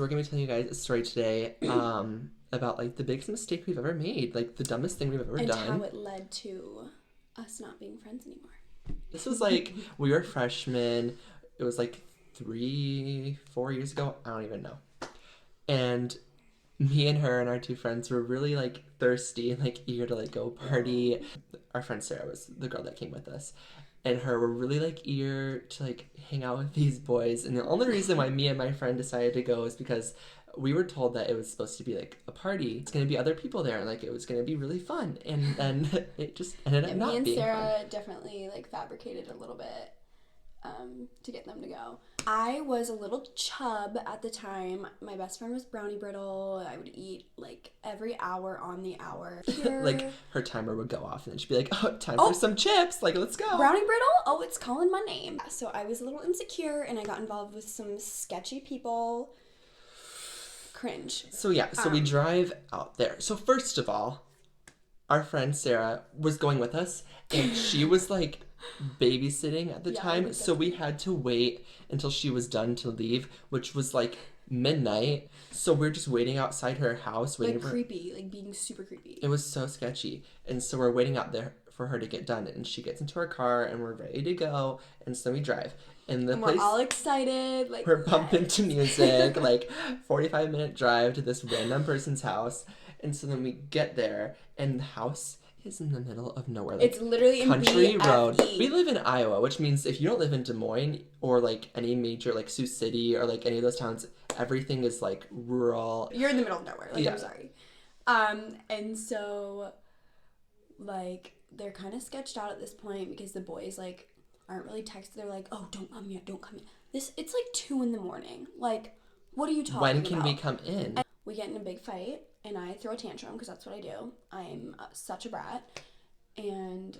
We're gonna be telling you guys a story today about like the biggest mistake we've ever made, like the dumbest thing we've ever and done. how it led to us not being friends anymore. This was like we were freshmen. It was like 3-4 years ago. I don't even know. And me and her and our two friends were really like thirsty and like eager to like go party. Our friend Sarah was the girl that came with us. And her were really like eager to like hang out with these boys. And the only reason why me and my friend decided to go is because we were told that it was supposed to be like a party. It's gonna be other people there, and like it was gonna be really fun. And then it just ended up not Me and being Sarah fun. definitely like fabricated a little bit to get them to go. I was a little chub at the time. My best friend was Brownie Brittle. I would eat like every hour on the hour. Like her timer would go off, and then she'd be like, "Oh, time for some chips! Like, let's go." Brownie Brittle? Oh, it's calling my name. So I was a little insecure, and I got involved with some sketchy people. Cringe. So yeah, we drive out there. So first of all, our friend Sarah was going with us, and she was like babysitting at the time, so we had to wait until she was done to leave, which was like midnight. So we're just waiting outside her house, waiting like creepy, like being super creepy. It was so sketchy, and so we're waiting out there for her to get done, and she gets into her car, and we're ready to go, and so we drive. And we're all excited, like we're bumping to music, like 45-minute drive to this random person's house, and so then we get there, and the house is in the middle of nowhere. Like, it's literally country in road. We live in Iowa, which means if you don't live in Des Moines or like any major like Sioux City or like any of those towns, everything is like rural. You're in the middle of nowhere. Like, yeah. I'm sorry. And so like they're kind of sketched out at this point because the boys like aren't really texting. They're like, "Oh, don't come yet, don't come yet." It's like 2 a.m. Like, what are you talking about? When can we come in? And we get in a big fight, and I throw a tantrum because that's what I do. I'm such a brat, and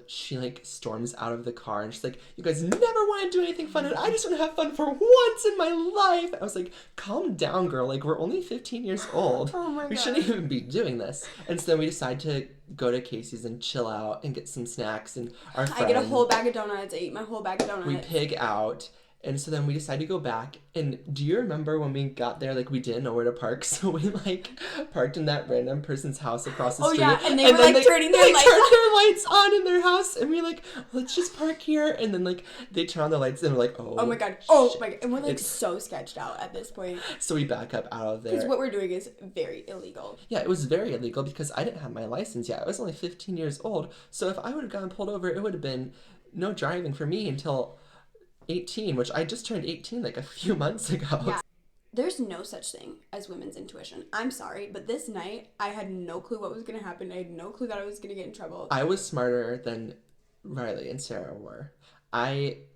she like storms out of the car and she's like, "You guys never want to do anything fun, and I just want to have fun for once in my life." I was like, "Calm down, girl. Like, we're only 15 years old. Oh my God. We shouldn't even be doing this." And so then we decide to go to Casey's and chill out and get some snacks. And our friend, I get a whole bag of donuts. I eat my whole bag of donuts. We pig out. And so then we decided to go back. And do you remember when we got there, like, we didn't know where to park? So we, like, parked in that random person's house across the street. Oh, yeah, and they were, like, turning their lights on. They turned their lights on in their house. And we were like, let's just park here. And then, like, they turn on the lights and we're like, oh my God. Oh, my God. And we're, like, so sketched out at this point. So we back up out of there. Because what we're doing is very illegal. Yeah, it was very illegal because I didn't have my license yet. I was only 15 years old. So if I would have gotten pulled over, it would have been no driving for me until 18, which I just turned 18 like a few months ago. Yeah. There's no such thing as women's intuition. I'm sorry, but this night I had no clue what was going to happen. I had no clue that I was going to get in trouble. I was smarter than Riley and Sarah were.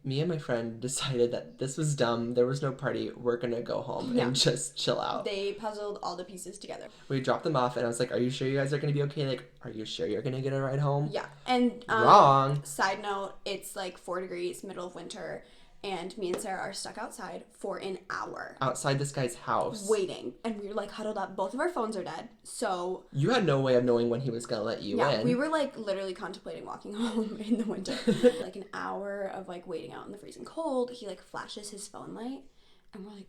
Me and my friend decided that this was dumb. There was no party. We're going to go home and just chill out. They puzzled all the pieces together. We dropped them off and I was like, "Are you sure you guys are going to be okay? Like, are you sure you're going to get a ride home?" Yeah. And wrong. Side note, it's like 4 degrees, middle of winter. And me and Sarah are stuck outside for an hour. Outside this guy's house. Waiting. And we were like huddled up. Both of our phones are dead. So you had no way of knowing when he was going to let you in. Yeah, we were like literally contemplating walking home in the winter. Like an hour of like waiting out in the freezing cold. He like flashes his phone light. And we're like,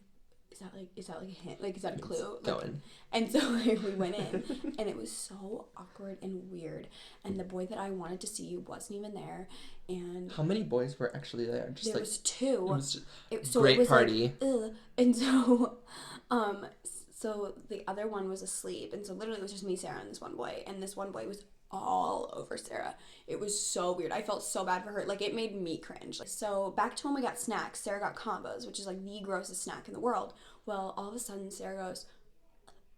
is that like a hint? Like, is that a clue? Going. And so like, we went in, and it was so awkward and weird. And the boy that I wanted to see wasn't even there. And how many boys were actually there? Just there was 2. It was great party. Like, ugh. And so, so the other one was asleep, and so literally it was just me, Sarah, and this one boy. And this one boy was all over Sarah. It was so weird. I felt so bad for her. Like, it made me cringe. So back to when we got snacks, Sarah got combos, which is like the grossest snack in the world. Well, all of a sudden Sarah goes,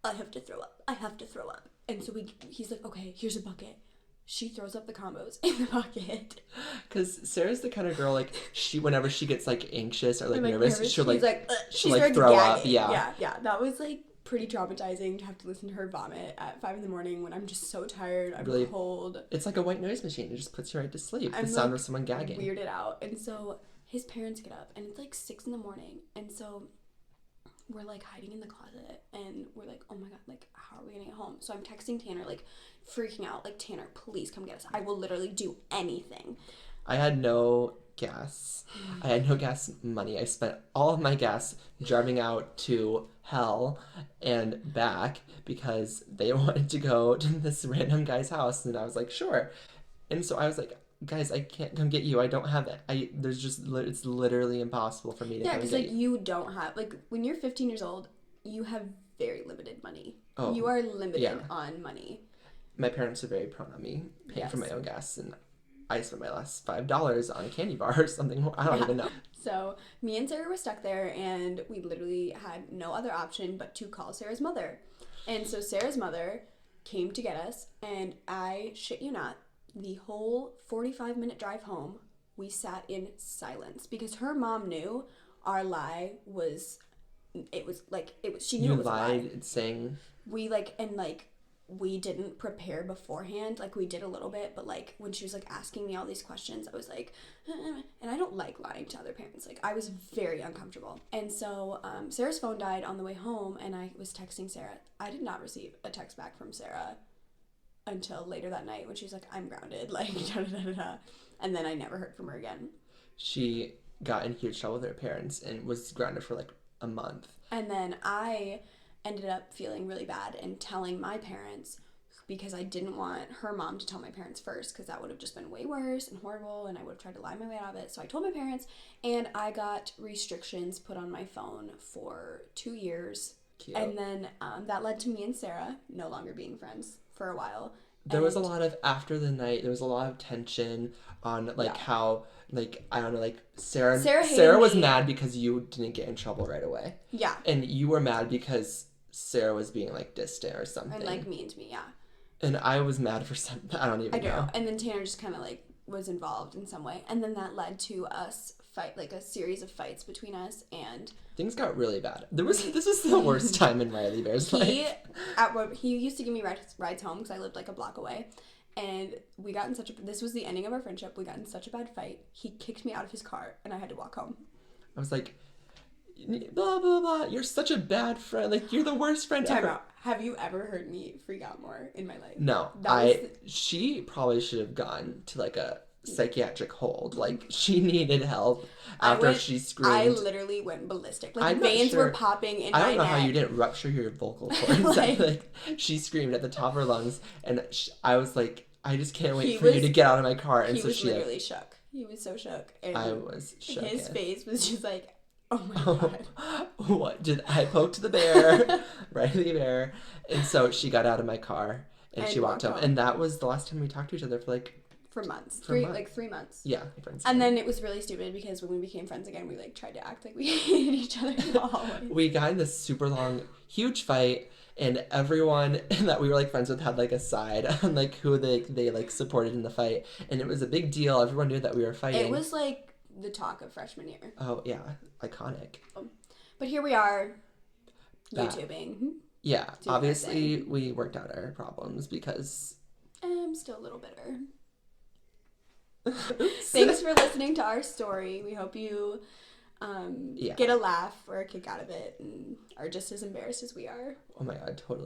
"I have to throw up. I have to throw up." And so he's like, "Okay, here's a bucket." She throws up the combos in the bucket. Because Sarah's the kind of girl, like, whenever she gets like anxious or like nervous, she'll like throw up. Yeah. That was like pretty traumatizing to have to listen to her vomit at 5 a.m. when I'm just so tired. I'm really cold. It's like a white noise machine. It just puts you right to sleep. The sound of someone gagging. Weirded out. And so his parents get up, and it's like 6 a.m. And so we're like hiding in the closet, and we're like, "Oh my God, like, how are we gonna get home?" So I'm texting Tanner, like freaking out, like, "Tanner, please come get us. I will literally do anything." I had no gas. I had no gas money. I spent all of my gas driving out to hell and back because they wanted to go to this random guy's house, and I was like, sure. And so I was like, guys, I can't come get you. I don't have it. It's literally impossible for me to Yeah, come because get like you. you don't have like when you're 15 years old, you have very limited money. Oh, You are limited yeah. on money. My parents are very prone on me paying for my Yes. own gas, and I spent my last $5 on a candy bar or something. I don't Yeah. even know. So me and Sarah were stuck there, and we literally had no other option but to call Sarah's mother. And so Sarah's mother came to get us, and I shit you not, the whole 45-minute drive home, we sat in silence because her mom knew our lie was. She knew You it was a lie. lied saying, We we didn't prepare beforehand. Like we did a little bit, but like when she was like asking me all these questions, I was like, and I don't like lying to other parents. Like I was very uncomfortable. And so Sarah's phone died on the way home, and I was texting Sarah. I did not receive a text back from Sarah until later that night when she was like, I'm grounded, like da da da da. And then I never heard from her again. she got in huge trouble with her parents and was grounded for like a month. And then I ended up feeling really bad and telling my parents because I didn't want her mom to tell my parents first because that would have just been way worse and horrible, and I would have tried to lie my way out of it. So I told my parents, and I got restrictions put on my phone for 2 years. Cute. And then that led to me and Sarah no longer being friends for a while. There was a And- lot of, after the night, there was a lot of tension on like Yeah. how, like, I don't know, like Sarah hated was me. mad because you didn't get in trouble right away. Yeah. And you were mad because Sarah was being like distant or something. And like mean to me, yeah. And I was mad for some, I don't even I know. know. And then Tanner just kind of like was involved in some way. And then that led to us fight, like a series of fights between us. And Things got really bad. This was the worst time in Riley Bear's he, life. he used to give me rides home because I lived like a block away. And we got in this was the ending of our friendship. We got in such a bad fight. He kicked me out of his car and I had to walk home. I was like, blah, blah, blah. You're such a bad friend. Like, you're the worst friend Time ever. out. Have you ever heard me freak out more in my life? No, she probably should have gone to like a psychiatric hold. Like she needed help after she screamed. I literally went ballistic. Like I'm not veins sure. were popping in I my don't know neck. how you didn't rupture your vocal cords. Like- like she screamed at the top of her lungs, and I was like, I just can't wait He for you was- to get out of my car. And He so was she, like, literally shook. He was so shook. And I was shook. his face was just like, oh my god. What did I poked the bear, Riley Bear, and so she got out of my car and she And walked walked home, home. and that was the last time we talked to each other for like For months. For Three months. like 3 months. yeah, friends. And then it was really stupid because when we became friends again, we like tried to act like we hated each other in the hallway. we got in this super long, huge fight, and everyone that we were like friends with had like a side on like who they like supported in the fight, and it was a big deal. Everyone knew that we were fighting. It was like the talk of freshman year. Oh yeah, iconic. But here we are, That- YouTubing. Yeah, our obviously thing. we worked out our problems because I'm still a little bitter. Thanks for listening to our story. We hope you Yeah. get a laugh or a kick out of it and are just as embarrassed as we are. Oh my god, totally.